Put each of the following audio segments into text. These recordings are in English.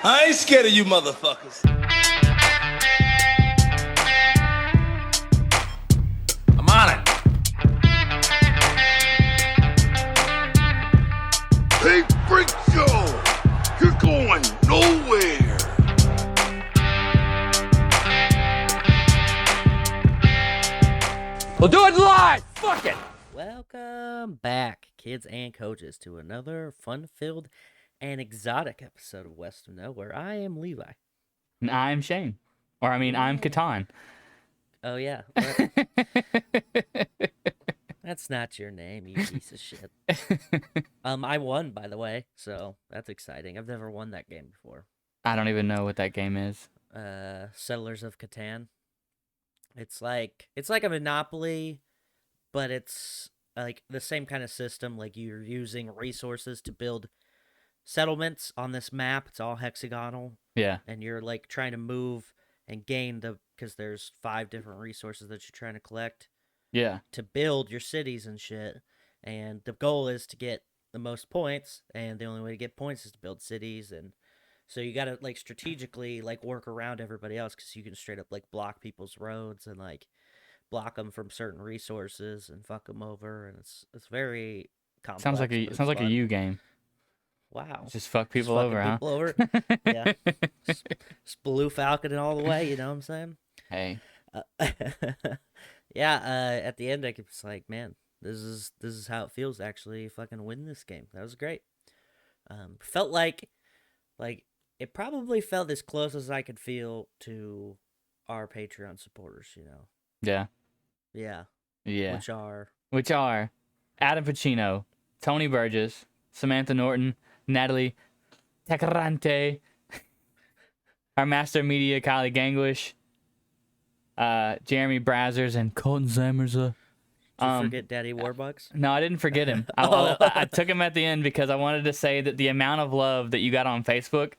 I ain't scared of you motherfuckers. I'm on it. Hey, Freak Show! You're going nowhere! We'll do it live! Fuck it! Welcome back, kids and coaches, to another fun-filled and exotic episode of West of Nowhere. I am Levi. And I'm Shane. Or, I'm Catan. Oh, yeah. That's not your name, you piece of shit. I won, by the way, so that's exciting. I've never won that game before. I don't even know what that game is. Settlers of Catan. It's like a Monopoly, but it's like the same kind of system. Like, you're using resources to build settlements on this map. It's all hexagonal. Yeah. And you're like trying to move and gain because there's 5 different resources that you're trying to collect. Yeah. To build your cities and shit. And the goal is to get the most points, and the only way to get points is to build cities. And so you got to like strategically like work around everybody else, because you can straight up like block people's roads and like block them from certain resources and fuck them over, and it's very complex. Sounds like a you game. Wow. Just fuck people over, people over. Yeah. Just Blue Falcon and all the way, you know what I'm saying? Hey. Yeah, at the end I was like, man, this is how it feels to actually fucking win this game. That was great. Felt like it probably felt as close as I could feel to our Patreon supporters, you know. Yeah. Yeah. Yeah. Which are Adam Pacino, Tony Burgess, Samantha Norton, Natalie Tecarante, our master media, Kylie Gangwish, Jeremy Brazzers, and Colton Zammerza. Did you forget Daddy Warbucks? No, I didn't forget him. I took him at the end because I wanted to say that the amount of love that you got on Facebook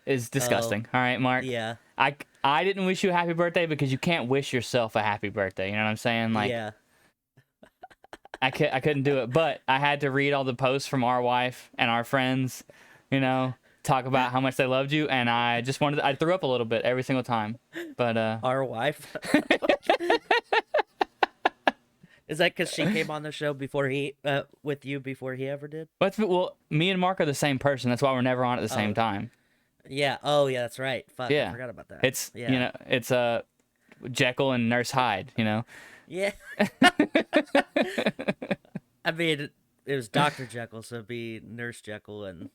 is disgusting. All right, Mark? Yeah. I didn't wish you a happy birthday because you can't wish yourself a happy birthday. You know what I'm saying? Like, yeah. I couldn't do it, but I had to read all the posts from our wife and our friends, you know, talk about how much they loved you, and I just I threw up a little bit every single time. But our wife. Is that because she came on the show before with you before he ever did? Well, me and Mark are the same person. That's why we're never on at the same time. Yeah. Oh, yeah, that's right. Fuck, yeah. I forgot about that. It's you know, it's Jekyll and Nurse Hyde. You know. Yeah. I mean, it was Dr. Jekyll, so it'd be Nurse Jekyll and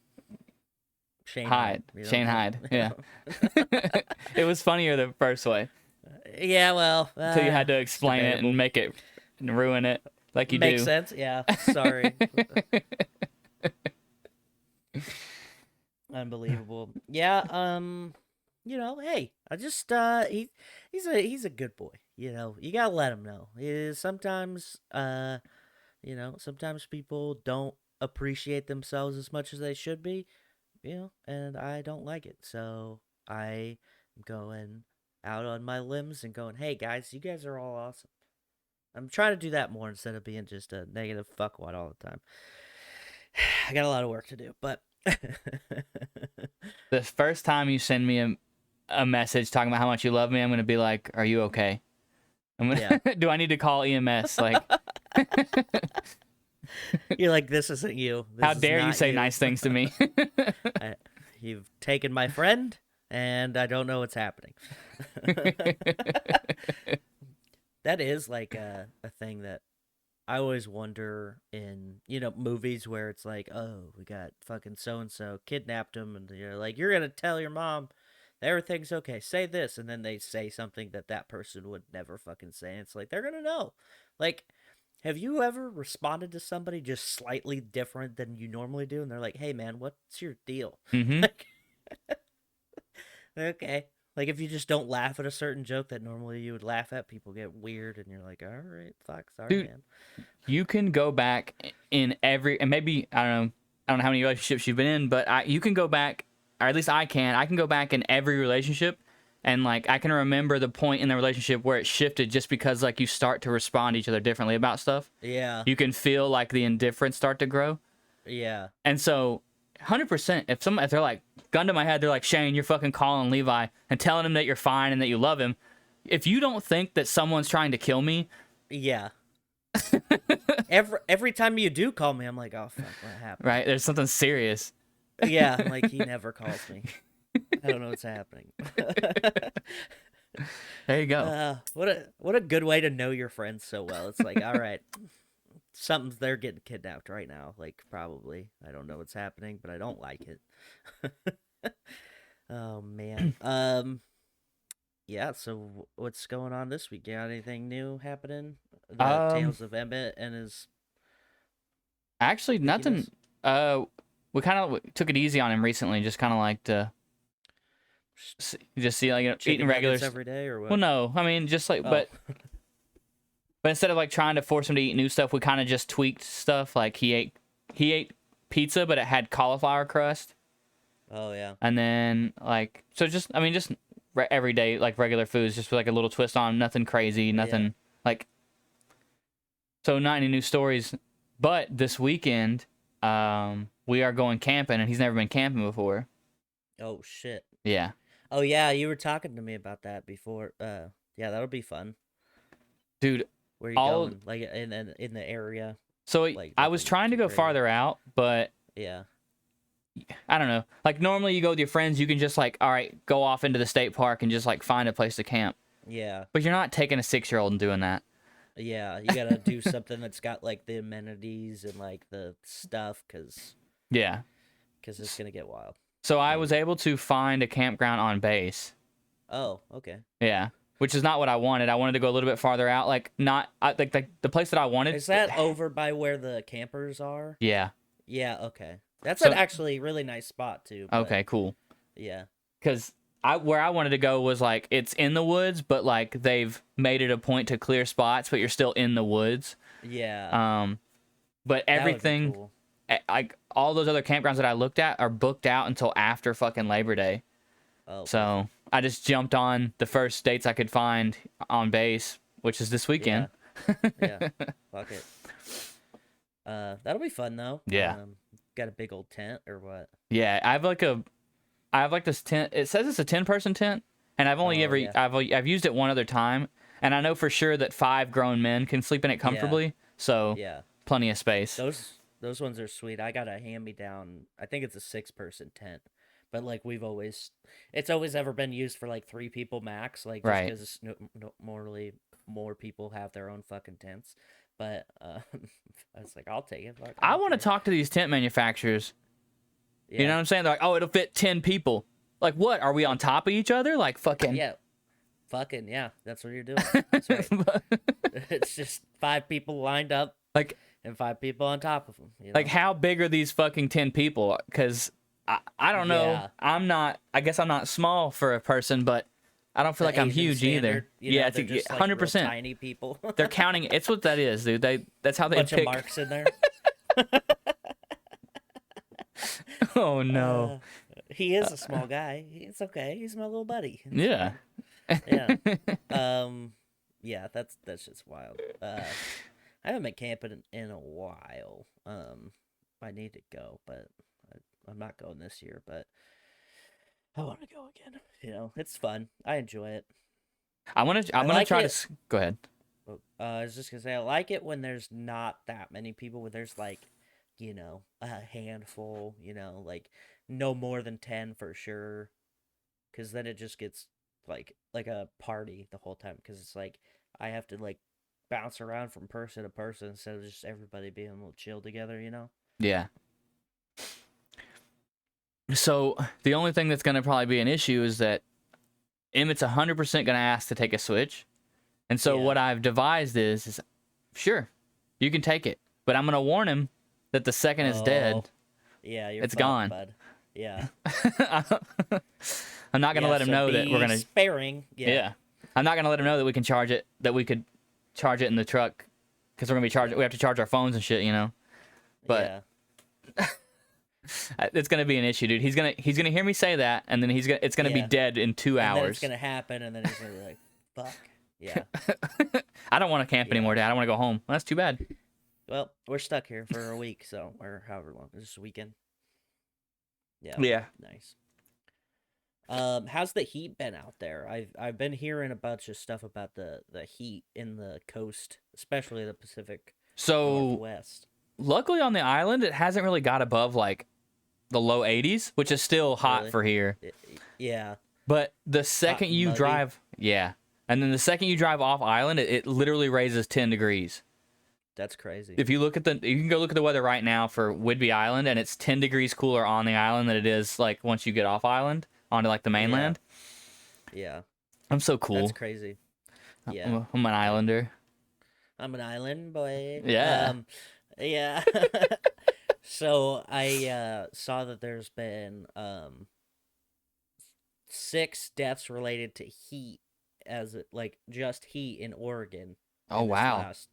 Shane Hyde. You know? Shane Hyde. Yeah. It was funnier the first way. Yeah, well. Until you had to explain it and make it and ruin it like you Makes do. sense. Yeah. Sorry. Unbelievable. Yeah. You know, hey, I just he's a good boy. You know, you gotta let him know. Sometimes you know, sometimes people don't appreciate themselves as much as they should be. You know, and I don't like it. So I am going out on my limbs and going, hey guys, you guys are all awesome. I'm trying to do that more instead of being just a negative fuckwad all the time. I got a lot of work to do, but the first time you send me a message talking about how much you love me, I'm gonna be like, "Are you okay?" Yeah. Do I need to call EMS? Like, you're like, this isn't you. How dare you say nice things to me? You've taken my friend, and I don't know what's happening. That is like a thing that I always wonder in, you know, movies where it's like, oh, we got fucking so-and-so kidnapped him, and you're like, you're going to tell your mom everything's okay, say this, and then they say something that person would never fucking say, and it's like, they're going to know. Like, have you ever responded to somebody just slightly different than you normally do, and they're like, hey, man, what's your deal? Mm-hmm. Like, okay. Like, if you just don't laugh at a certain joke that normally you would laugh at, people get weird, and you're like, all right, fuck, sorry, dude, man. You can go back in every, and maybe, I don't know how many relationships you've been in, but you can go back, or at least I can go back in every relationship, and, like, I can remember the point in the relationship where it shifted just because, like, you start to respond to each other differently about stuff. Yeah. You can feel, like, the indifference start to grow. Yeah. And so 100%. If they're like, gun to my head, they're like, Shane, you're fucking calling Levi and telling him that you're fine and that you love him. If you don't think that someone's trying to kill me, Yeah. every time you do call me, I'm like, oh fuck, what happened? right? There's something serious. Yeah, I'm like, he never calls me. I don't know what's happening. There you go. What a good way to know your friends so well. It's like, all right, they're getting kidnapped right now. Like, probably. I don't know what's happening, but I don't like it. Oh man. Yeah. So what's going on this week? You got anything new happening? The Tales of Emmett and his. Actually, nothing. We kind of took it easy on him recently. Just kind of like to just see like eating regular every day or what? Well, no, I mean just like but instead of like trying to force him to eat new stuff, we kind of just tweaked stuff. Like he ate pizza, but it had cauliflower crust. Oh yeah. And then like just everyday like regular foods, just with like a little twist on 'em, nothing crazy, nothing like. So not any new stories, but this weekend we are going camping, and he's never been camping before. Oh shit. Yeah. Oh yeah, you were talking to me about that before. Yeah, that'll be fun. Dude, where are you going? Like in the area. So like, I was trying to go farther out, but yeah. I don't know. Like normally you go with your friends, you can just like, all right, go off into the state park and just like find a place to camp. Yeah. But you're not taking a 6-year-old and doing that. Yeah, you gotta do something that's got like the amenities and like the stuff, cause it's gonna get wild. So I was able to find a campground on base. Oh, okay. Yeah, which is not what I wanted. I wanted to go a little bit farther out, like like the place that I wanted. Is that over by where the campers are? Yeah. Yeah. Okay. That's an actually really nice spot too. But, okay. Cool. Yeah. Because where I wanted to go was like it's in the woods, but like they've made it a point to clear spots, but you're still in the woods. Yeah. But everything, cool. like all those other campgrounds that I looked at are booked out until after fucking Labor Day. Oh. So I just jumped on the first dates I could find on base, which is this weekend. Yeah. Fuck it. That'll be fun though. Yeah. Got a big old tent or what? Yeah, I have like this tent. It says it's a 10-person tent, and I've only I've used it one other time, and I know for sure that 5 grown men can sleep in it comfortably. Yeah. So plenty of space. Those ones are sweet. I got a hand-me-down. I think it's a 6-person tent, but like it's always ever been used for like 3 people max. Like just because normally more people have their own fucking tents. But I was like, I'll take it. I want to talk to these tent manufacturers. Yeah. You know what I'm saying? They're like, oh, it'll fit 10 people. Like, what? Are we on top of each other? Like, fucking. Yeah. Fucking, yeah. That's what you're doing. That's right. It's just 5 people lined up. Like, and 5 people on top of them. You know? Like, how big are these fucking 10 people? Because I don't know. Yeah. I guess I'm not small for a person, but I don't feel like I'm huge standard, either. Yeah, it's it's 100%. Tiny people. They're counting. It's what that is, dude. That's how they bunch pick. Of marks in there. Oh no. He is a small guy. It's okay. He's my little buddy. Yeah. Yeah. Yeah. That's just wild. I haven't been camping in a while. I need to go, but I'm not going this year. But I want to go again. You know, it's fun. I enjoy it. I'm gonna try to go ahead. I was just gonna say I like it when there's not that many people. When there's like, you know, a handful. You know, like no more than 10 for sure. Because then it just gets like a party the whole time. Because it's like I have to like bounce around from person to person instead of just everybody being a little chill together. You know. Yeah. So the only thing that's going to probably be an issue is that Emmett's 100% going to ask to take a Switch. And so what I've devised is sure, you can take it. But I'm going to warn him that the second it's dead, it's gone. Bud. Yeah. I'm not going to let him know that we're going to... sparing. Yeah. I'm not going to let him know that we can charge it, that we could charge it in the truck. Because we're going to be charged. We have to charge our phones and shit, you know? But... It's gonna be an issue, dude. He's gonna hear me say that, and then it's gonna be dead in 2 hours. And then it's gonna happen, and then he's gonna be like, "Fuck, yeah." I don't want to camp anymore, Dad. I want to go home. Well, that's too bad. Well, we're stuck here for a week, or however long. This is a weekend. Yeah. Yeah. Nice. How's the heat been out there? I've been hearing a bunch of stuff about the heat in the coast, especially the Pacific So Northwest. luckily on the island, it hasn't really got above like the low 80s, which is still hot Really? for here. Yeah. But the Hot second and you muggy. drive, yeah, and then the second you drive off island, it literally raises 10 degrees. That's crazy. If you look at you can go look at the weather right now for Whidbey Island, and it's 10 degrees cooler on the island than it is like once you get off island onto like the mainland. Yeah. I'm so That's cool. crazy. Yeah. I'm an islander. I'm an island boy. Yeah. Yeah. So I saw that there's been 6 deaths related to heat, as like just heat in Oregon. Oh, in this wow. last,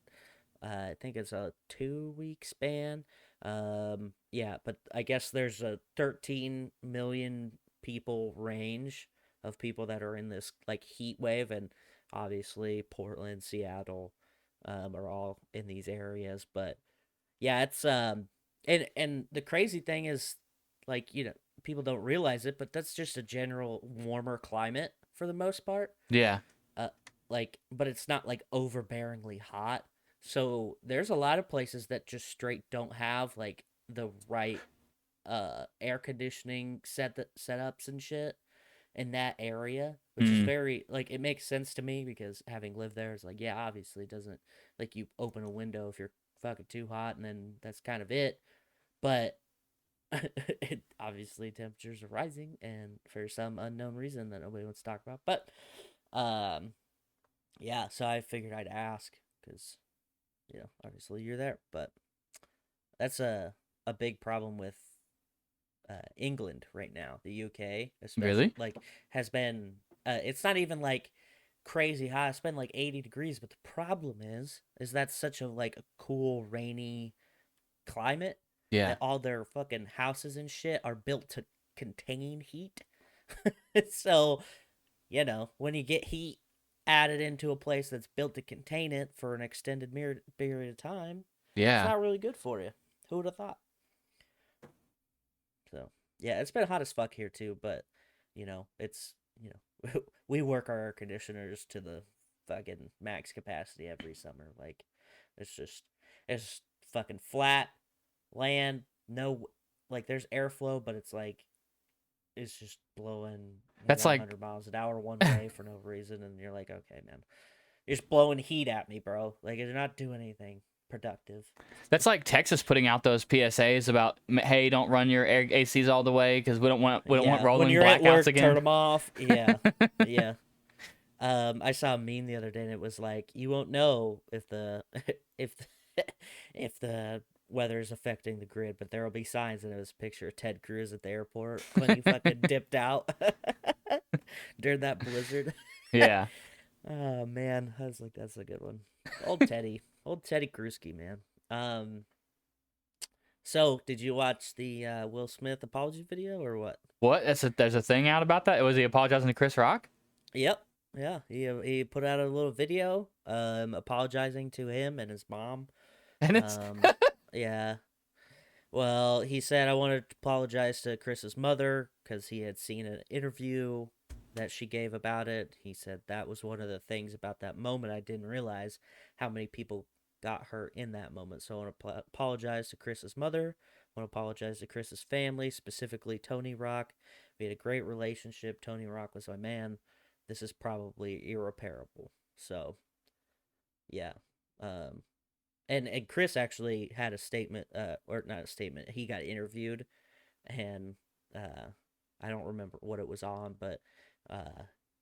I think it's a 2-week span. Yeah, but I guess there's a 13 million people range of people that are in this like heat wave, and obviously Portland, Seattle, are all in these areas. But yeah, it's and the crazy thing is, like, people don't realize it, but that's just a general warmer climate for the most part. Yeah. Uh, like, but it's not like overbearingly hot. So there's a lot of places that just straight don't have like the right air conditioning setups and shit in that area, which is very like, it makes sense to me because having lived there, it's like, yeah, obviously it doesn't, like, you open a window if you're fucking too hot and then that's kind of it. But obviously temperatures are rising, and for some unknown reason that nobody wants to talk about. But yeah, so I figured I'd ask because, obviously you're there. But that's a big problem with England right now. The UK, especially, Really? like, has been. It's not even like crazy hot. It's been like 80 degrees. But the problem is that's such a like a cool, rainy climate Yeah. that all their fucking houses and shit are built to contain heat. So, when you get heat added into a place that's built to contain it for an extended period of time, it's Yeah. not really good for you. Who would have thought? So, yeah, it's been hot as fuck here too, but, it's, we work our air conditioners to the fucking max capacity every summer. Like, it's fucking flat land, no, like, there's airflow, but it's like, it's just blowing That's like 100 miles an hour one way for no reason, and you're like, okay, man, you're just blowing heat at me, bro. Like, you're not doing anything productive. That's like Texas putting out those PSAs about, hey, don't run your ACs all the way because we don't want Yeah, rolling when you're blackouts at work, again. turn them off. Yeah, yeah. I saw a meme the other day, and it was like, you won't know if the if if the weather is affecting the grid, but there will be signs, and it was a picture of Ted Cruz at the airport when he fucking dipped out during that blizzard. Yeah. Oh man, I was like, that's a good one. Old Teddy Krusky, man. So did you watch the Will Smith apology video or what? What? There's a thing out about that? Was he apologizing to Chris Rock? Yep. Yeah, he put out a little video apologizing to him and his mom. And it's Yeah. Well, he said, I wanted to apologize to Chris's mother because he had seen an interview that she gave about it. He said that was one of the things about that moment. I didn't realize how many people got hurt in that moment. So I want to apologize to Chris's mother. I want to apologize to Chris's family, specifically Tony Rock. We had a great relationship. Tony Rock was my man. This is probably irreparable. So, yeah. And Chris actually had a statement, or not a statement. He got interviewed, and I don't remember what it was on, but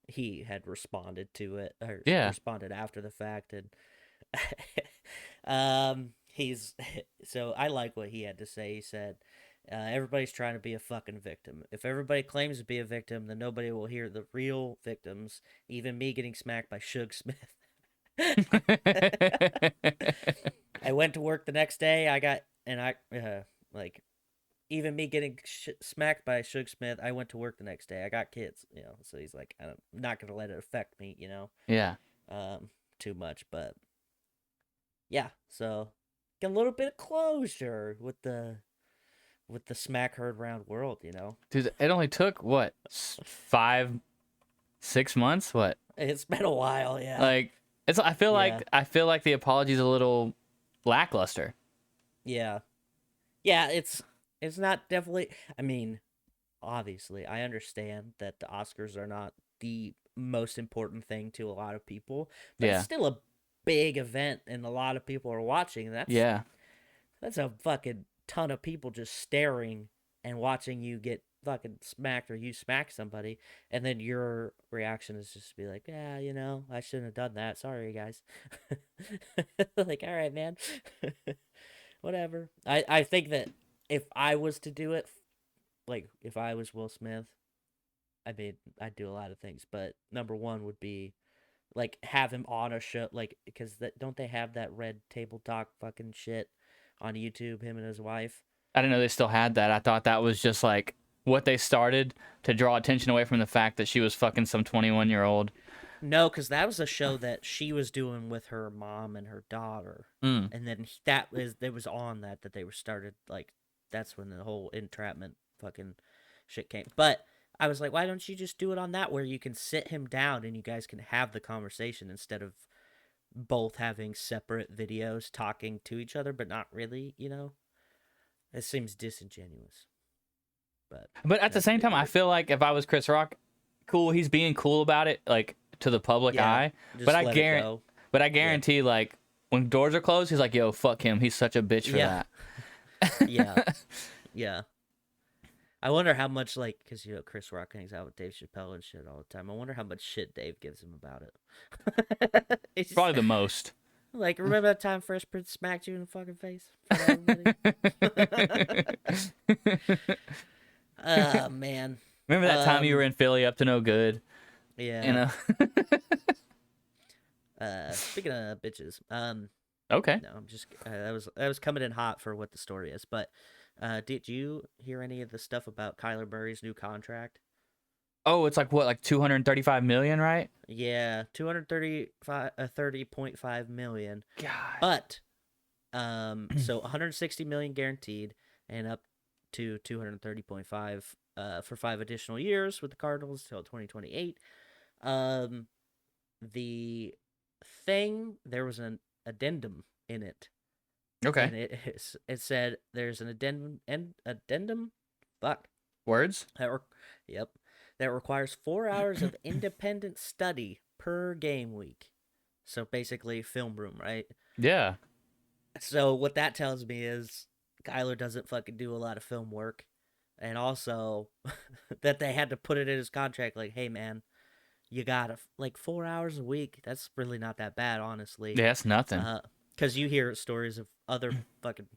he had responded to it, or Yeah. responded after the fact, and he's so I like what he had to say. He said, everybody's trying to be a fucking victim. If everybody claims to be a victim, then nobody will hear the real victims, even me getting smacked by Suge Smith. I went to work the next day. Like, even me getting smacked by Suge Smith, I went to work the next day. I got kids, so he's like, I'm not going to let it affect me, Yeah. too much. But yeah, so get a little bit of closure with the with the smack heard round world, you know. Dude, it only took what 5, 6 months? What? It's been a while, yeah. Like it's. Yeah. I feel like the apology's a little lackluster. Yeah. Yeah, it's not definitely. I mean, obviously, I understand that the Oscars are not the most important thing to a lot of people, but it's Yeah. still a big event and a lot of people are watching. And Yeah. that's a fucking ton of people just staring and watching you get fucking smacked or you smack somebody, and then your reaction is just to be like, yeah, you know, I shouldn't have done that. Sorry, guys. Like, all right, man. Whatever. I think that if I was to do it, like if I was Will Smith, I mean, I'd do a lot of things, but number one would be like have him on a show, like because that don't they have that Red Table Talk fucking shit on YouTube? Him and his wife. I didn't know they still had that. I thought that was just like what they started to draw attention away from the fact that she was fucking some 21-year-old. No, because that was a show that she was doing with her mom and her daughter, Mm. and then that was it was on that they were started like that's when the whole entrapment fucking shit came. But I was like, why don't you just do it on that where you can sit him down and you guys can have the conversation instead of both having separate videos talking to each other, but not really, you know? It seems disingenuous. But at the That's same me. time, I feel like if I was Chris Rock, cool, he's being cool about it, like to the public Yeah, eye. just But I let it guarantee, go. but I guarantee, like when doors are closed, he's like, "Yo, fuck him. He's such a bitch for Yeah. that." Yeah. Yeah. I wonder how much, like, because, you know, Chris Rock hangs out with Dave Chappelle and shit all the time. I wonder how much shit Dave gives him about it. It's just, Probably the most. like, remember that time Fresh Prince smacked you in the fucking face? In front of everybody? Oh, man. Remember that time you were in Philly up to no good? Yeah. You know. Speaking of bitches, Okay. no, I'm just that was coming in hot for what the story is. But did you hear any of the stuff about Kyler Murray's new contract? Oh, it's like what, like 235 million, right? Yeah, 30.5 million. God. But so 160 million guaranteed and up to 230.5 for 5 additional years with the Cardinals till 2028. The thing, there was an addendum in it. Okay. And it said there's an addendum fuck Words. yep, that requires 4 hours of independent study per game week. So basically film room, right? Yeah. So what that tells me is Kyler doesn't fucking do a lot of film work, and also that they had to put it in his contract like, hey man, you gotta like 4 hours a week. That's really not that bad, honestly. Yeah, that's nothing. Because you hear stories of other fucking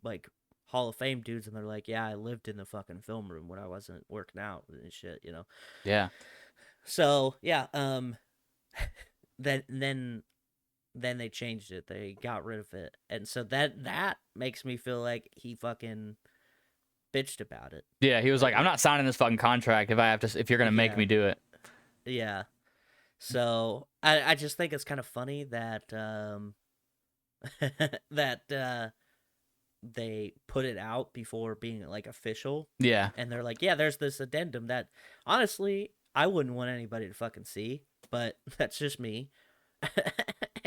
like Hall of Fame dudes, and they're like, yeah, I lived in the fucking film room when I wasn't working out and shit, you know. Yeah. So yeah, then they changed it. They got rid of it, and so that makes me feel like he fucking bitched about it. Yeah, he was like, "I'm not signing this fucking contract if you're gonna make Yeah. me do it." Yeah. So I just think it's kind of funny that that they put it out before being like official, Yeah. and they're like, yeah, there's this addendum that honestly I wouldn't want anybody to fucking see, but that's just me.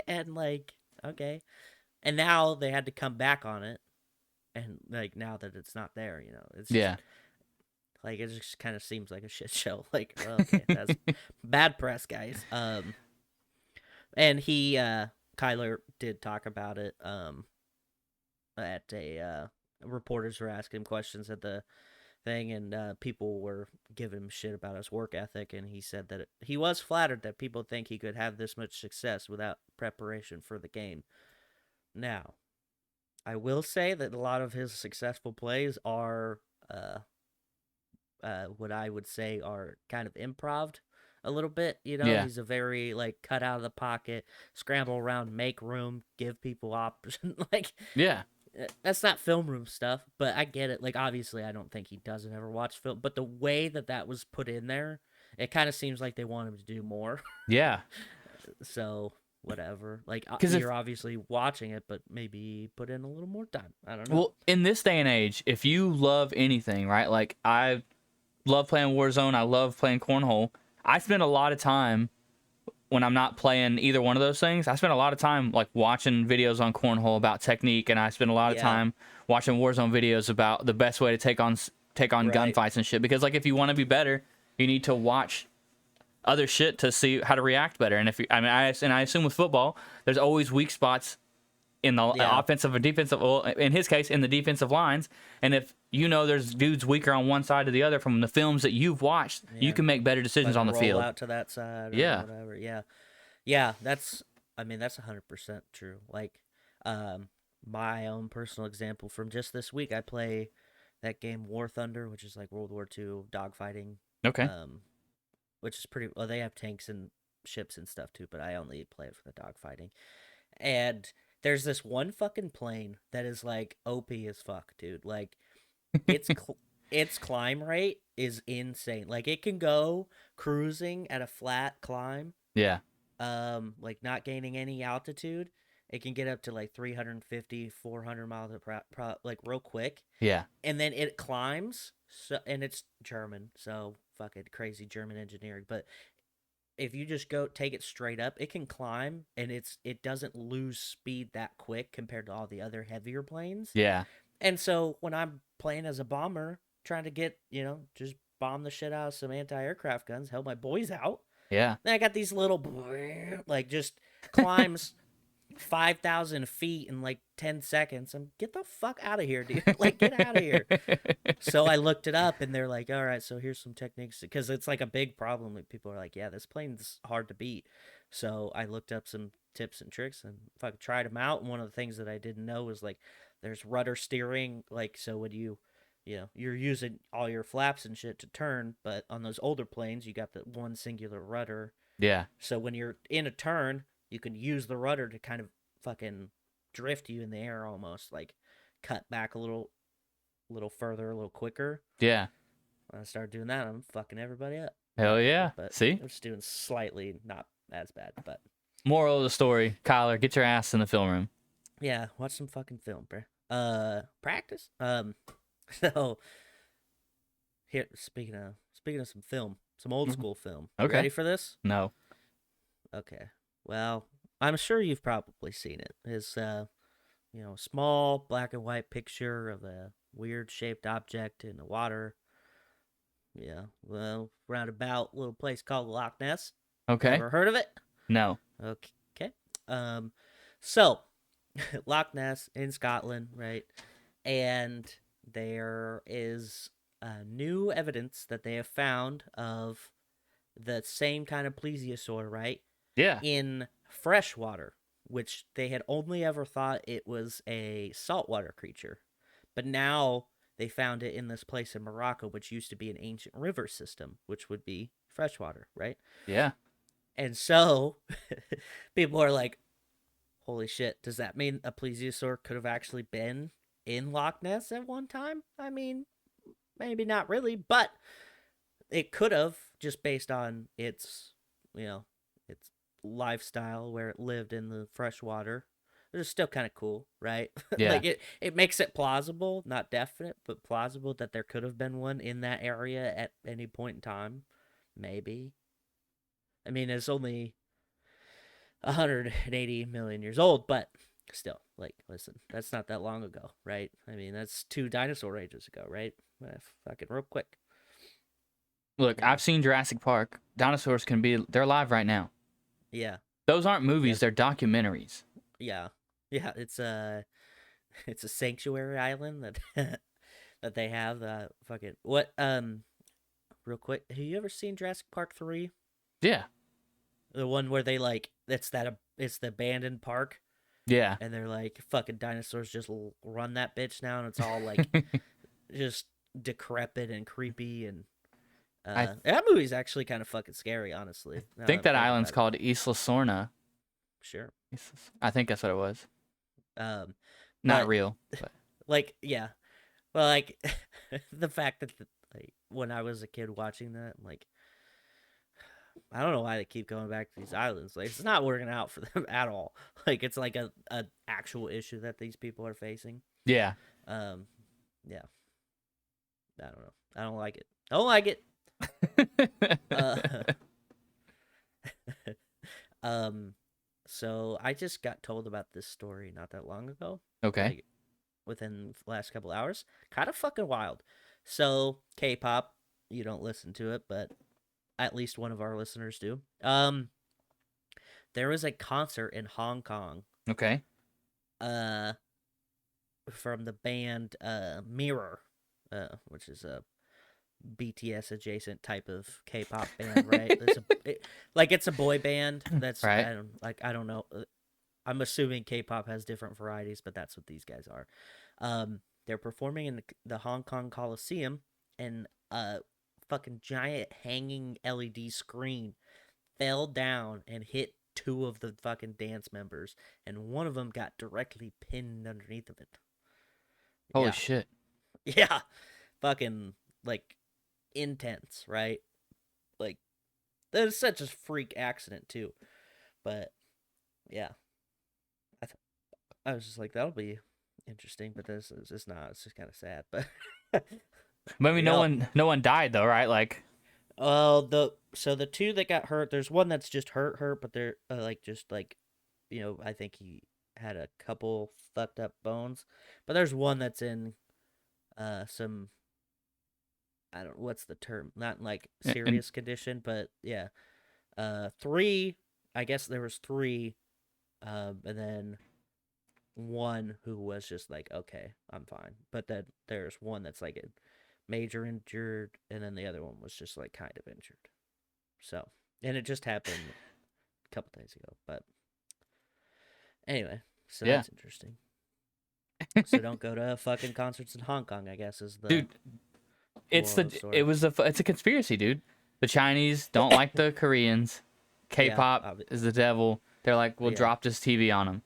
And like, okay, and now they had to come back on it, and like now that it's not there, you know, it's just, Yeah. like it just kind of seems like a shit show. Like, okay, that's bad press, guys. And Kyler did talk about it. At a reporters were asking him questions at the thing, and people were giving him shit about his work ethic, and he said that he was flattered that people think he could have this much success without preparation for the game. Now, I will say that a lot of his successful plays are what I would say are kind of improv a little bit, you know. Yeah. He's a very like cut out of the pocket, scramble around, make room, give people option. Like, Yeah. that's not film room stuff, but I get it. Like, obviously I don't think he doesn't ever watch film, but the way that was put in there, it kind of seems like they want him to do more. Yeah. So whatever. Like, 'Cause you're obviously watching it, but maybe put in a little more time. I don't know. Well, in this day and age, if you love anything, right? Like I love playing Warzone, I love playing cornhole. I spend a lot of time when I'm not playing either one of those things. I spend a lot of time like watching videos on cornhole about technique, and I spend a lot of Yeah. time watching Warzone videos about the best way to take on Right. gunfights and shit. Because like if you want to be better, you need to watch other shit to see how to react better. And if you, I mean, I assume with football, there's always weak spots in the Yeah. offensive or defensive, well, in his case, in the defensive lines. And if you know there's dudes weaker on one side or the other from the films that you've watched, you Yeah. can make better decisions Like on the roll field. out to that side or Yeah. whatever. Yeah. Yeah, that's 100% true. Like, my own personal example from just this week, I play that game War Thunder, which is like World War II dogfighting. Okay. Which is pretty well, they have tanks and ships and stuff too, but I only play it for the dogfighting. And there's this one fucking plane that is like OP as fuck, dude. Like its climb rate is insane. Like it can go cruising at a flat climb, Yeah. like not gaining any altitude. It can get up to like 350, 400 miles like real quick. Yeah. And then it climbs, and it's German, so fucking crazy German engineering. But if you just go take it straight up, it can climb, and it doesn't lose speed that quick compared to all the other heavier planes. Yeah. And so when I'm playing as a bomber, trying to get, just bomb the shit out of some anti-aircraft guns, help my boys out. Yeah. Then I got these little, like, just climbs 5,000 feet in like 10 seconds. Get the fuck out of here, dude. Like, get out of here. So I looked it up, and they're like, all right, so here's some techniques. Because it's like a big problem. Like, people are like, yeah, this plane's hard to beat. So I looked up some tips and tricks and fucking tried them out. And one of the things that I didn't know was like, there's rudder steering. Like, so when you're using all your flaps and shit to turn, but on those older planes, you got the one singular rudder. Yeah. So when you're in a turn, you can use the rudder to kind of fucking drift you in the air, almost like cut back a little further, a little quicker. Yeah. When I started doing that, I'm fucking everybody up. Hell yeah. But See? I'm just doing slightly not as bad, but Moral of the story, Kyler, get your ass in the film room. yeah, watch some fucking film, bro. Practice. So here, speaking of some film, some old school film. You Okay. ready for this? No. Okay. Well, I'm sure you've probably seen it. It's a small black and white picture of a weird shaped object in the water. Yeah. Well, roundabout little place called Loch Ness. Okay. Ever heard of it? No. Okay. So Loch Ness in Scotland, right? And there is new evidence that they have found of the same kind of plesiosaur, right? Yeah. In fresh water, which they had only ever thought it was a saltwater creature. But now they found it in this place in Morocco, which used to be an ancient river system, which would be freshwater, right? Yeah. And so people are like, holy shit, does that mean a plesiosaur could have actually been in Loch Ness at one time? I mean, maybe not really, but it could have, just based on its lifestyle where it lived in the fresh water. It's still kind of cool, right? Yeah. Like it makes it plausible, not definite, but plausible that there could have been one in that area at any point in time. Maybe. I mean, it's only 180 million years old, but still, like, listen, that's not that long ago, right? I mean, that's 2 dinosaur ages ago, right? Fucking real quick. Look, Yeah. I've seen Jurassic Park. Dinosaurs they're alive right now. Yeah. Those aren't movies, Yeah. they're documentaries. Yeah. Yeah, it's a sanctuary island that that they have fucking what real quick, have you ever seen Jurassic Park 3? Yeah. The one where they like it's the abandoned park Yeah. and they're like fucking dinosaurs just run that bitch now and it's all like just decrepit and creepy and that movie's actually kind of fucking scary, honestly. I think that island's called Isla Sorna. Sure. I think that's what it was. Not but- real. But. Like, yeah. Well, like, the fact that, like, when I was a kid watching that, I'm like, I don't know why they keep going back to these islands. Like, it's not working out for them at all. Like, it's like a actual issue that these people are facing. Yeah. Yeah. I don't know. I don't like it. Don't like it. So I just got told about this story not that long ago. Okay. Like, within the last couple hours. Kind of fucking wild. So, K-pop, you don't listen to it, but at least one of our listeners do. There was a concert in Hong Kong. Okay. From the band Mirror, which is a BTS adjacent type of K-pop band, right? It's a boy band. That's right. I don't know. I'm assuming K-pop has different varieties, but that's what these guys are. They're performing in the Hong Kong Coliseum, and a fucking giant hanging LED screen fell down and hit two of the fucking dance members, and one of them got directly pinned underneath of it. Holy Yeah. shit. Yeah. Fucking, like, intense, right? Like, that is such a freak accident, too. But, yeah. I was just like, that'll be interesting, but this is just not. It's just kind of sad, but... Maybe no one died, though, right? Like... the two that got hurt, there's one that's just hurt, but they're, I think he had a couple fucked up bones. But there's one that's in some, I don't, what's the term? Not like serious condition, but yeah. Three, I guess there was three, and then one who was just like, okay, I'm fine. But then there's one that's like a major injured, and then the other one was just like kind of injured. So, and it just happened a couple days ago, but anyway, so Yeah. that's interesting. So don't go to fucking concerts in Hong Kong, I guess, is the Dude, it's a conspiracy, dude. The Chinese don't like the Koreans. K-pop is the devil. They're like, we'll drop this TV on them.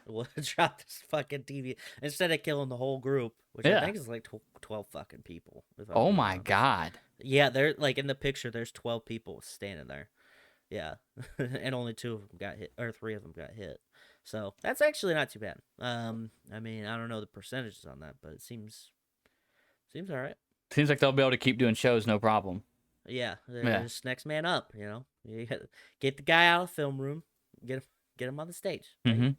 We'll drop this fucking TV instead of killing the whole group, which I think is like 12 fucking people. Oh my god. Yeah, they're like in the picture. There's 12 people standing there. Yeah, and only 2 of them got hit, or 3 of them got hit. So that's actually not too bad. I mean, I don't know the percentages on that, but it seems all right. Seems like they'll be able to keep doing shows, no problem. Yeah, they're just next man up. You know, you get the guy out of the film room, get him on the stage. Right? Mm-hmm.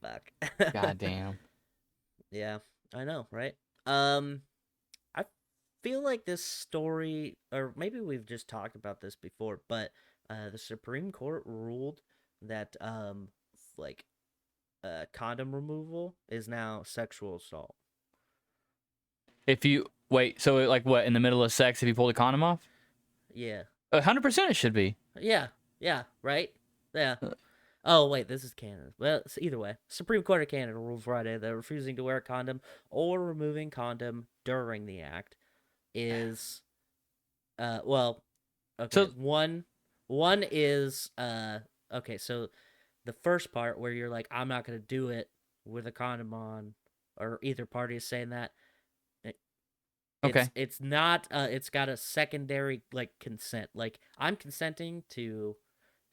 Fuck. God damn. Yeah, I know, right? I feel like this story, or maybe we've just talked about this before, but the Supreme Court ruled that condom removal is now sexual assault. If you wait, so like what, in the middle of sex, if you pull the condom off? Yeah. 100% it should be. Yeah, right? Yeah. Oh, wait, this is Canada. Well, either way, Supreme Court of Canada ruled Friday that refusing to wear a condom or removing condom during the act is, okay, so one is, okay, so the first part where you're like, I'm not going to do it with a condom on, or either party is saying that, okay, it's not, it's got a secondary, like, consent. Like, I'm consenting to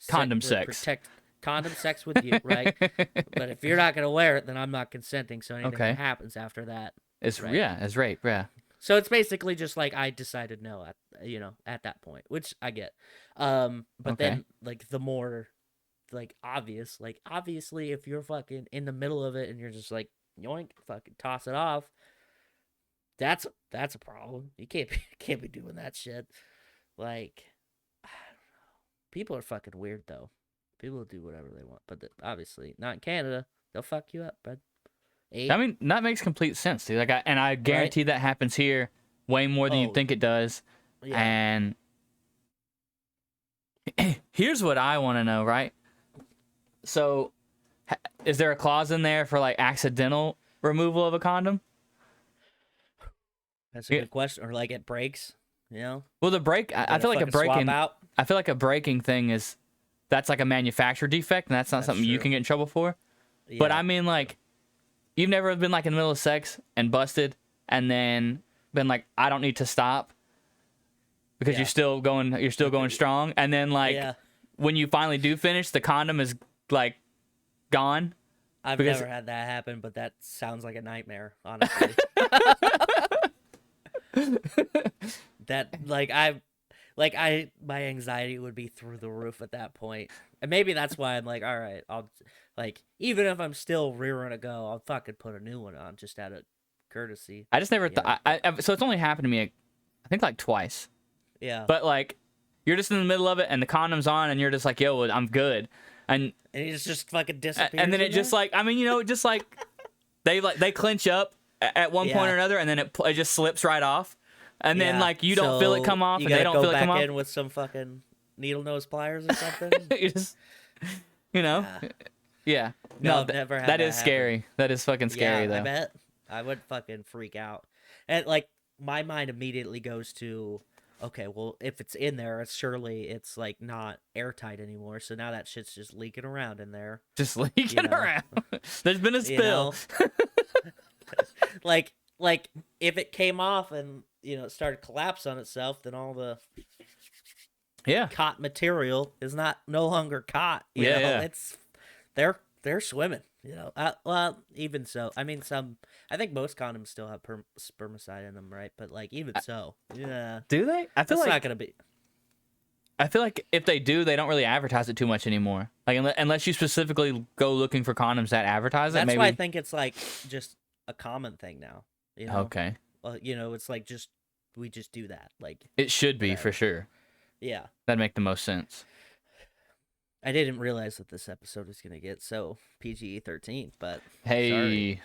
condom sex. Protect condom sex with you, right? But if you're not going to wear it, then I'm not consenting, so anything that happens after that. It's rape, yeah. So it's basically just like I decided no at that point, which I get. But then like the more like obviously if you're fucking in the middle of it and you're just like yoink, fucking toss it off, that's a problem. You can't be doing that shit. Like, I don't know. People are fucking weird though. People do whatever they want, but obviously not in Canada. They'll fuck you up, bud. I mean, that makes complete sense, dude. Like, I guarantee that happens here way more than you think it does. Yeah. And here's what I want to know, right? So, is there a clause in there for like accidental removal of a condom? That's a good question. Or like it breaks, you know? Well, the break, I feel like a breaking thing is that's like a manufacturer defect, and that's not something you can get in trouble for. Yeah. But I mean, like, you've never been like in the middle of sex and busted and then been like, I don't need to stop because you're still going strong, and then like Yeah. when you finally do finish, the condom is like gone. I've Because- never had that happen, but that sounds like a nightmare, honestly. That my anxiety would be through the roof at that point. And maybe that's why I'm like, all right, I'll like, even if I'm still rearing to go, I'll fucking put a new one on just out of courtesy. I just never Yeah. thought. So it's only happened to me, I think like twice. Yeah. But like, you're just in the middle of it, and the condom's on, and you're just like, yo, I'm good, and it just fucking disappears. and then it in just there? like, I mean, just like they clinch up at one point or another, and then it just slips right off, and then Yeah. like you don't feel it So come off, you and they gotta don't go feel it come back off. in with some fucking needle nose pliers or something. You just, yeah. No, No, I've never had that that is scary. That is fucking scary, yeah, though. I bet. I would fucking freak out. And like my mind immediately goes to, okay, well, if it's in there, it's like not airtight anymore. So now that shit's just leaking around in there. Just leaking know. around. There's been a You spill. know? like if it came off and it started to collapse on itself, then all the Yeah. cot material is no longer cot. You Yeah, know, yeah. it's they're swimming. Well, even so, I mean, I think most condoms still have spermicide in them, right? But like, even so, yeah, Do they? I feel it's like not gonna be. I feel like if they do, they don't really advertise it too much anymore. Like unless you specifically go looking for condoms that advertise it. That's Maybe. why I think it's like just a common thing now. Okay. Well, it's like we just do that. Like, It should be whatever. for sure. Yeah. That'd make the most sense. I didn't realize that this episode was gonna get so PG-13, but Hey, sorry.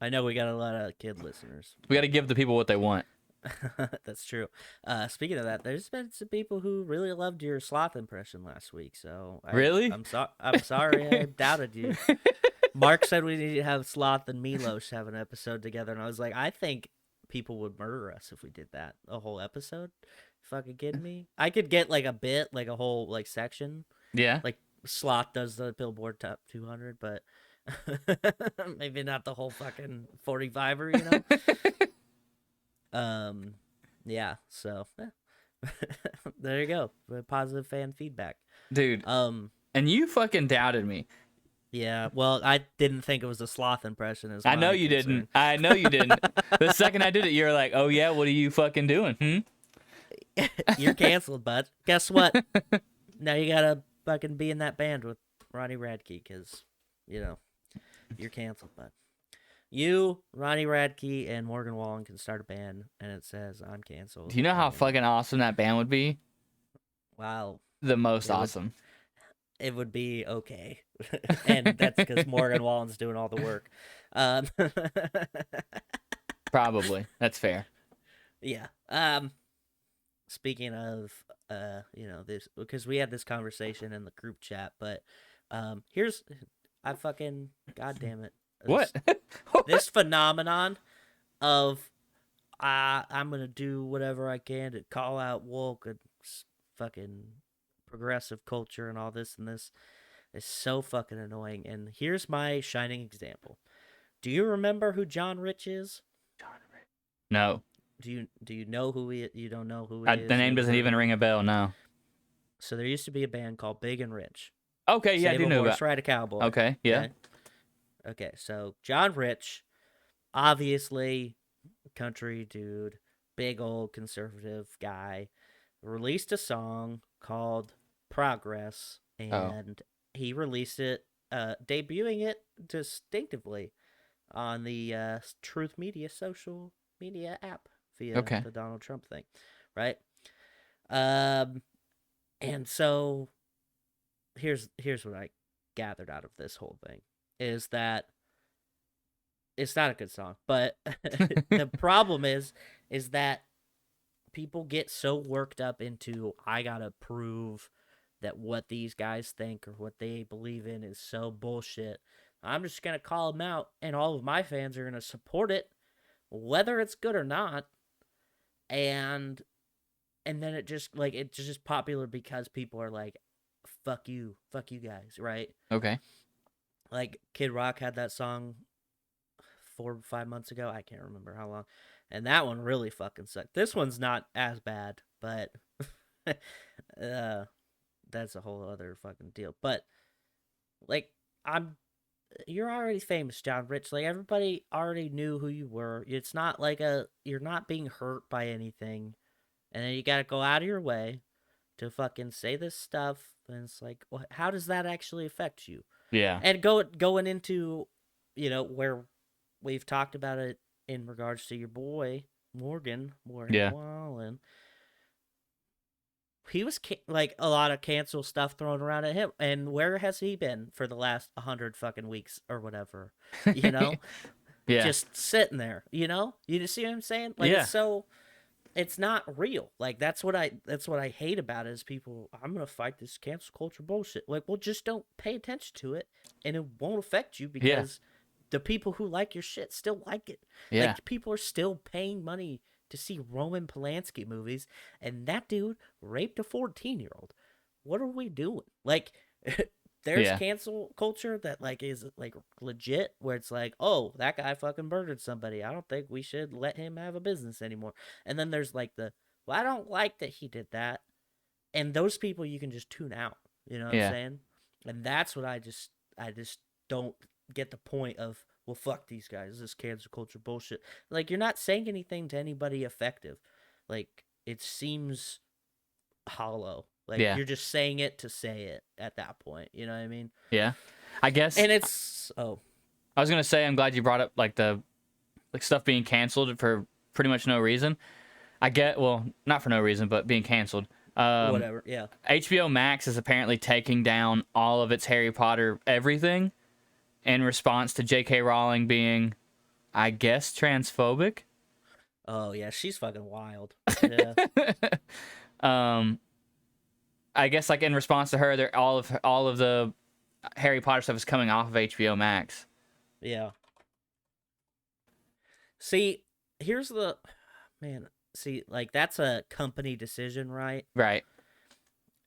I know we got a lot of kid listeners. we got to give the people what they want. That's true. Speaking of that, there's been some people who really loved your sloth impression last week. So Really? I'm sorry I doubted you. Mark said we need to have Sloth and Milos have an episode together, and I was like, I think people would murder us if we did that, a whole episode. Fucking kidding me? I could get like a bit, like a whole like section, Yeah. like Sloth does the Billboard Top 200, but maybe not the whole fucking 45er, Yeah. So there you go. Positive fan feedback. Dude. Um. And you fucking doubted me. Yeah, well, I didn't think it was a sloth impression. I know you didn't. I know you didn't. The second I did it, you were like, "Oh yeah, what are you fucking doing?" You're canceled, bud. Guess what? Now you gotta fucking be in that band with Ronnie Radke, because you're canceled, bud. You, Ronnie Radke, and Morgan Wallen can start a band, and it says I'm canceled. Do you know how and- fucking awesome that band would be? Wow, The most It would- awesome. it would be okay, and that's because Morgan Wallen's doing all the work. Probably. That's fair. Yeah. Speaking of, this, because we had this conversation in the group chat, but God damn it. What? This phenomenon of, I'm gonna do whatever I can to call out woke and fucking progressive culture and all this and this is so fucking annoying. And here's my shining example. Do you remember who John Rich is? No. Do you know who he? You don't know who he is. The name doesn't even ring a bell. No. So there used to be a band called Big and Rich. Okay. Yeah, I Save do a know horse, that. ride a cowboy. Okay. Yeah. Okay. So John Rich, obviously, country dude, big old conservative guy, released a song called Progress, and he released it, debuting it distinctively on the Truth Media social media app via Okay. the Donald Trump thing, right? And so here's what I gathered out of this whole thing is that it's not a good song, but the problem is that people get so worked up into, I gotta prove that what these guys think or what they believe in is so bullshit. I'm just gonna call them out, and all of my fans are gonna support it, whether it's good or not. And then it's just popular because people are like, fuck you guys, right? Okay. Like Kid Rock had that song 4 or 5 months ago. I can't remember how long. and that one really fucking sucked. This one's not as bad, but that's a whole other fucking deal. But like, you're already famous, John Rich. Like, everybody already knew who you were. It's not like you're not being hurt by anything, and then you gotta go out of your way to fucking say this stuff, and it's like, well, how does that actually affect you? Yeah. And going into, where we've talked about it in regards to your boy Morgan Yeah. Wallen. He was like a lot of cancel stuff thrown around at him, and where has he been for the last 100 fucking weeks or whatever? Yeah. Just sitting there. You see what I'm saying? Like, Yeah. it's not real. Like, that's what I hate about it, is people, I'm gonna fight this cancel culture bullshit. Like, well, just don't pay attention to it, and it won't affect you, because the people who like your shit still like it. Yeah. Like, people are still paying money to see Roman Polanski movies, and that dude raped a 14-year-old. What are we doing? Like, there's cancel culture that like is like legit, where it's like, oh, that guy fucking murdered somebody, I don't think we should let him have a business anymore. And then there's like well, I don't like that he did that, and those people you can just tune out. You know what I'm saying? And that's what I just don't get the point of. Well, fuck these guys. This cancel culture bullshit. Like, you're not saying anything to anybody effective. Like, it seems hollow. Like, you're just saying it to say it at that point. You know what I mean? Yeah. I guess. And it's I was gonna say, I'm glad you brought up like the stuff being canceled for pretty much no reason. Well, not for no reason, but being canceled. whatever. Yeah. HBO Max is apparently taking down all of its Harry Potter everything in response to J.K. Rowling being, I guess, transphobic. Oh yeah, she's fucking wild. Yeah. I guess like in response to her, all of the Harry Potter stuff is coming off of HBO Max. Yeah. See, here's the man. See, like, that's a company decision, right? Right.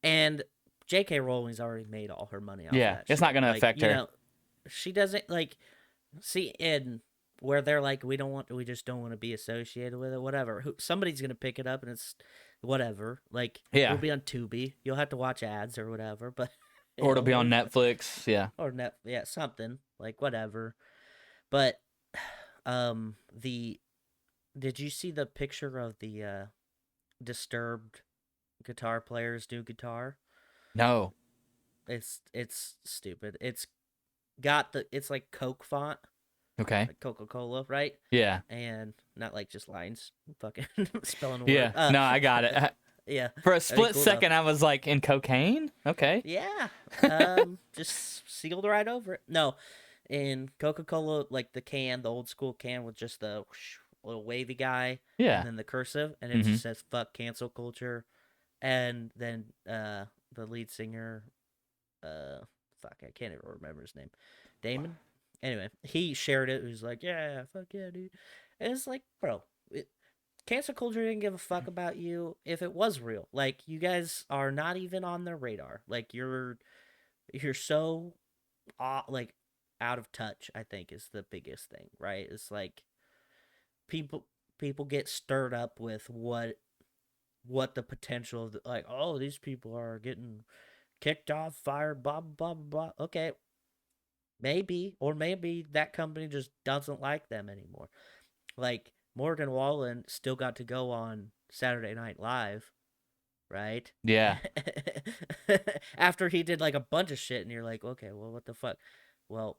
And J.K. Rowling's already made all her money off that. It's not gonna affect her. She doesn't like. See, in where they're like, we just don't want to be associated with it. Whatever. Somebody's gonna pick it up, and it's whatever. Like, it'll be on Tubi. You'll have to watch ads or whatever, but or it'll be on Netflix. Yeah. Or something like whatever. But did you see the picture of the Disturbed guitar player's new guitar? No. It's stupid. It's like Coke font. Okay. Like Coca-Cola, right? Yeah. And not like just lines. Fucking spelling word. Yeah. No, I got it. Yeah. For a split second, I was like, in cocaine? Okay. Yeah. Just sealed right over it. No. In Coca-Cola, like the can, the old school can with just the little wavy guy. Yeah. And then the cursive. And it just says, fuck cancel culture. And then the lead singer, fuck, I can't even remember his name. Damon? Anyway, he shared it. He was like, yeah, fuck yeah, dude. And it's like, bro, cancel culture didn't give a fuck about you if it was real. Like, you guys are not even on their radar. Like, you're so, like, out of touch, I think, is the biggest thing, right? It's like, people get stirred up with what the potential of like, oh, these people are getting kicked off, fired, blah, blah, blah. Okay. Maybe, or maybe that company just doesn't like them anymore. Like, Morgan Wallen still got to go on Saturday Night Live, right? Yeah. After he did like a bunch of shit, and you're like, okay, well, what the fuck? Well,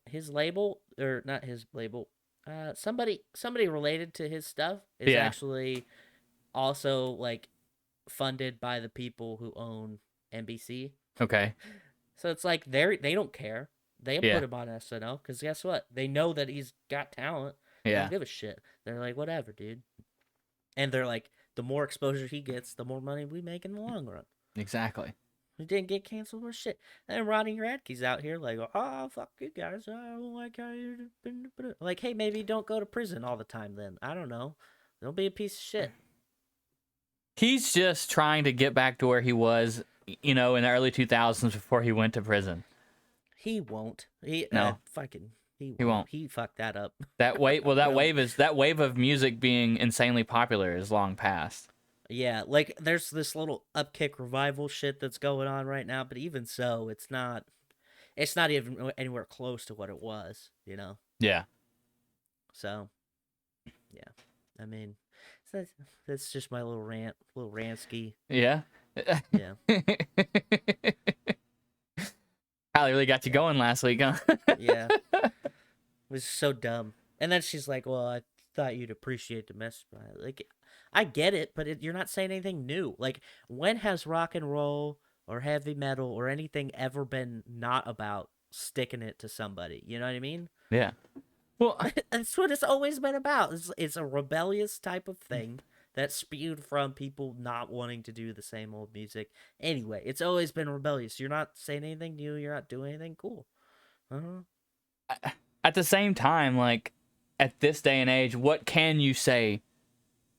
his label, or not his label, somebody related to his stuff is actually also like funded by the people who own NBC. Okay. So it's like they don't care. They put him on SNL because guess what? They know that he's got talent. They don't give a shit. They're like, whatever, dude. And they're like, the more exposure he gets, the more money we make in the long run. Exactly. He didn't get canceled or shit. And Ronnie Radke's out here like, oh, fuck you guys. I don't like how you've been. Like, hey, maybe don't go to prison all the time then. I don't know. Don't be a piece of shit. He's just trying to get back to where he was, in the early 2000s before he went to prison. He won't. No. He won't. He fucked that up. That wave. Well, Well- that wave of music being insanely popular is long past. Yeah, like there's this little upkick revival shit that's going on right now, but even so, it's not even anywhere close to what it was, you know. Yeah. So, yeah, I mean, that's just my little little rantsky. Yeah. Yeah, Hallie really got you going last week, huh? yeah, it was so dumb. And then she's like, "Well, I thought you'd appreciate the message." Like, I get it, but you're not saying anything new. Like, when has rock and roll or heavy metal or anything ever been not about sticking it to somebody? You know what I mean? Yeah. Well, That's what it's always been about. It's a rebellious type of thing that spewed from people not wanting to do the same old music. Anyway, it's always been rebellious. You're not saying anything new. You're not doing anything cool. at the same time, like at this day and age, what can you say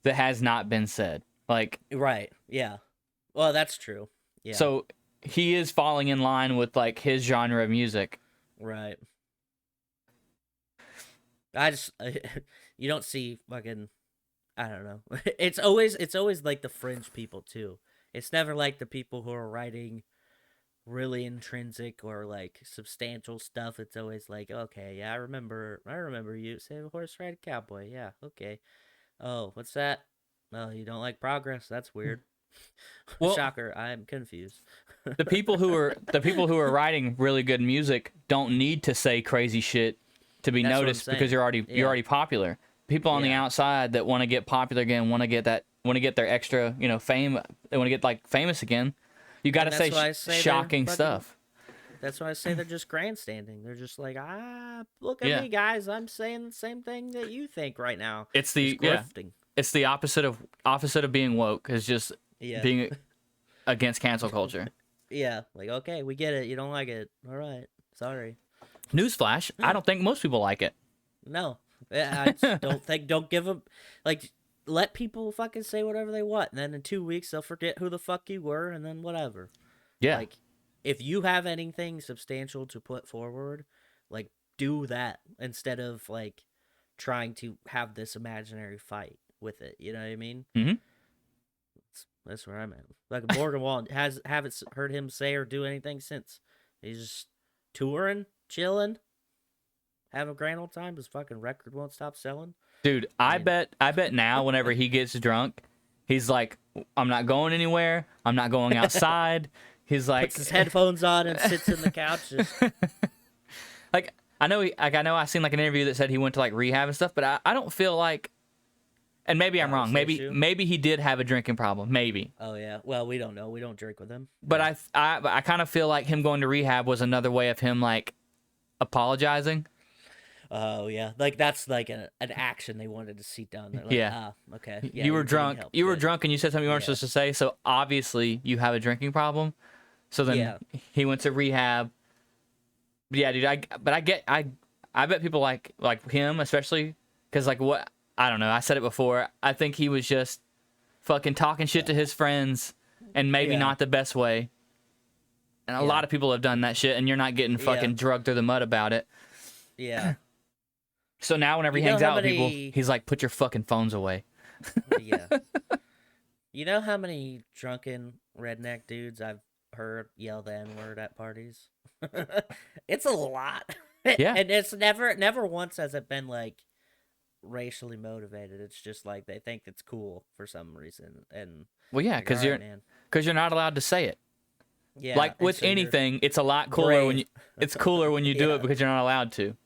that has not been said? Like, Right. Yeah. Well, that's true. Yeah. so he is falling in line with like his genre of music. Right. I just you don't see fucking I don't know. It's always like the fringe people too. It's never like the people who are writing really intrinsic or like substantial stuff. It's always like, okay, yeah, I remember you save a horse ride a cowboy. Yeah, okay. Oh, what's that? Oh, you don't like progress? That's weird. Well- Shocker, I'm confused. The people who are writing really good music don't need to say crazy shit to be That's what I'm noticed because saying. you're Yeah. already popular. People on the Yeah. outside that want to get popular again, want to get their extra, fame. They want to get like famous again. You got to And say, that's why I say they're shocking fucking- stuff. That's why I say they're just grandstanding. They're just like, look at Yeah. me, guys. I'm saying the same thing that you think right now. It's the It's grifting. It's the opposite of being woke. Is just Yeah. being against cancel culture. Yeah. Like, okay, we get it. You don't like it. All right. Sorry. Newsflash: I don't think most people like it. No. I just don't give them, like, let people fucking say whatever they want. And then in 2 weeks, they'll forget who the fuck you were and then whatever. Yeah, Like, if you have anything substantial to put forward, like, do that instead of, like, trying to have this imaginary fight with it. You know what I mean? Mhm. That's where I'm at. Like, Morgan Wallen haven't heard him say or do anything since. He's just touring, chilling, having a grand old time. His fucking record won't stop selling. dude. I bet now whenever he gets drunk, he's like, I'm not going anywhere. I'm not going outside. He's like, Puts his headphones on and sits in the couch. Just, like I know I seen like an interview that said he went to like rehab and stuff, but I don't feel like, and maybe I'm wrong. Violence issue? Maybe he did have a drinking problem. Maybe. oh yeah. Well, we don't know. We don't drink with him. But I kind of feel like him going to rehab was another way of him like apologizing. Oh yeah. Like that's like an action they wanted to see done. They're like, Yeah. Okay. Yeah, You were you're getting drunk. help. You were Good. drunk and you said something you weren't Yeah. supposed to say. So obviously you have a drinking problem. So then Yeah. he went to rehab. But yeah, dude. I bet people like him especially because like what I don't know. I said it before. I think he was just fucking talking shit to his friends and maybe Yeah. not the best way. And a Yeah. lot of people have done that shit, and you're not getting fucking Yeah. drugged through the mud about it. Yeah. So now whenever he You know hangs how out with people, many- he's like, put your fucking phones away. Yeah. You know how many drunken redneck dudes I've heard yell the N-word at parties? It's a lot. Yeah. And it's never once has it been like racially motivated. It's just like they think it's cool for some reason. And Well, yeah, like, because "All right, man." you're not allowed to say it. Yeah, Like and with so you're- anything, it's a lot cooler when brave. it's cooler when you do Yeah. it because you're not allowed to.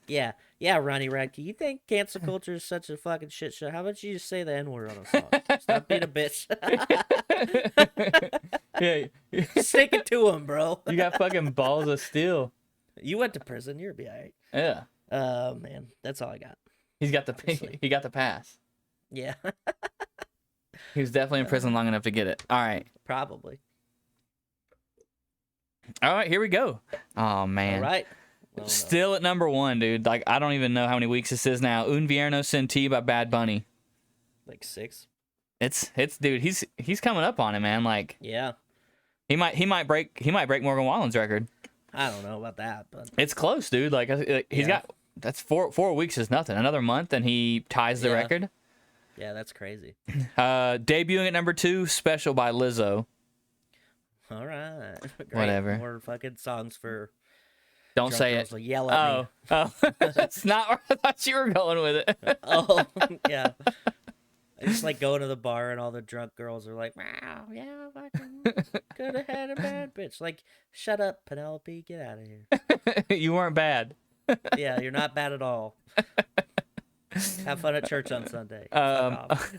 Yeah, Ronnie Radke. You think cancel culture is such a fucking shit show? How about you just say the N-word on a song? Stop being a bitch. Yeah, Stick it to him, bro. you got fucking balls of steel. You went to prison. You'll be alright. Yeah, Man, that's all I got. he got Obviously. the pass. Yeah, He was definitely in prison long enough to get it. All right, probably. here we go. Oh man, All right. Well, no. still at number 1, dude. Like I don't even know how many weeks this is now. Un Vierno Sin Ti by Bad Bunny. Like 6. It's dude. He's coming up on it, man. Like Yeah. he might break Morgan Wallen's record. I don't know about that, but It's close, dude. Like he's Yeah. got that's 4 weeks is nothing. Another month and he ties the Yeah. record. yeah, that's crazy. Debuting at number 2, Special by Lizzo. All right, Great. Whatever. More fucking songs for Don't drunk say girls it. to yell at me. Oh, that's not where I thought you were going with it. Oh, yeah. I just like going to the bar and all the drunk girls are like, wow, yeah, fucking could have had a bad bitch. Like, shut up, Penelope, get out of here. You weren't bad. Yeah, you're not bad at all. Have fun at church on Sunday. Fuck off.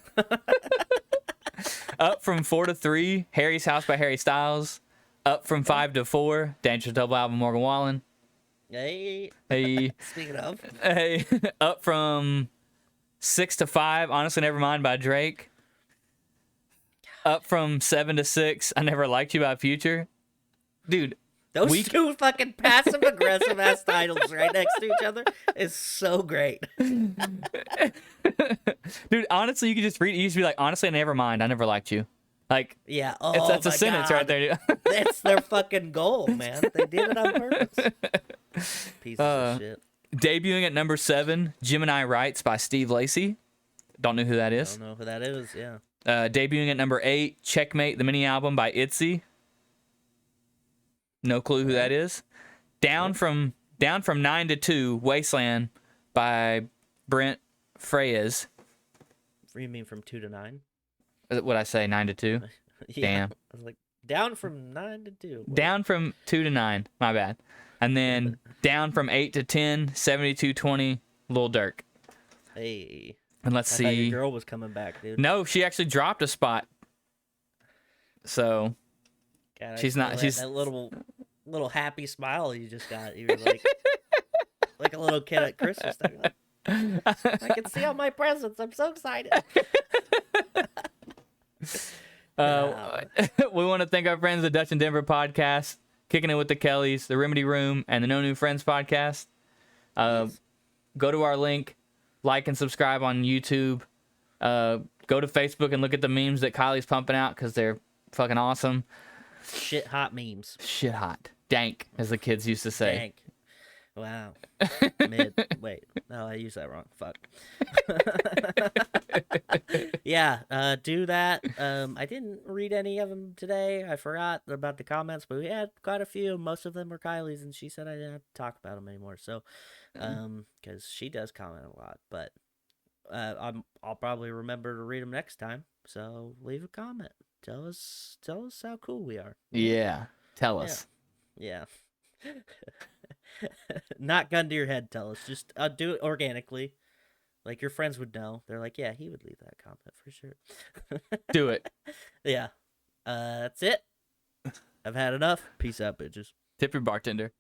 Up from 4 to 3, Harry's House by Harry Styles. Up from 5 to 4, Dangerous Double Album, Morgan Wallen. Hey, Hey, speaking of, hey. Up from 6 to 5, Honestly Nevermind by Drake. Up from 7 to 6, I Never Liked You by Future. Dude, those two fucking passive aggressive ass titles right next to each other is so great. dude, honestly, you could just read it. You used to be like, honestly, never mind. I never liked you. Like, Yeah, oh that's a my sentence God. right there, dude. That's their fucking goal, man. They did it on purpose. Pieces of shit. Debuting at number 7, Gemini Rights by Steve Lacy. Don't know who that I is. don't know who that is. Yeah. Debuting at number 8, Checkmate, the mini album by Itzy. No clue who that is. Down from 9 to 2, Wasteland by Brent Freyes. You mean from 2 to 9? What I say, 9 to 2? Yeah. Damn. I was like, down from 9 to 2. What? Down from 2 to 9. My bad. And then down from 8 to 10, 72-20, Lil Durk. Hey. And let's I thought see. your girl was coming back, dude. No, she actually dropped a spot. So God, I she's not- feel she's- that little happy smile you just got. You were like a little kid at Christmas time. Like, I can see all my presents. I'm so excited. we want to thank our friends, the Dutch and Denver podcast, Kicking It with the Kellys, the Remedy Room, and the No New Friends podcast. Go to our link, like and subscribe on YouTube. Go to Facebook and look at the memes that Kylie's pumping out because they're fucking awesome. Shit hot memes. Shit hot. Dank, as the kids used to say. Dank. Wow. Mid. Wait. No, I used that wrong. Fuck. Yeah, do that. I didn't read any of them today. I forgot about the comments, but we had quite a few. Most of them were Kylie's, and she said I didn't have to talk about them anymore. So, because she does comment a lot, but I'll probably remember to read them next time. So leave a comment. Tell us how cool we are. Yeah. Tell us. Yeah. Not gun to your head, tell us. Just do it organically. Like your friends would know. They're like, yeah, he would leave that comment for sure. Do it. Yeah. That's it. I've had enough. Peace out, bitches. Tip your bartender.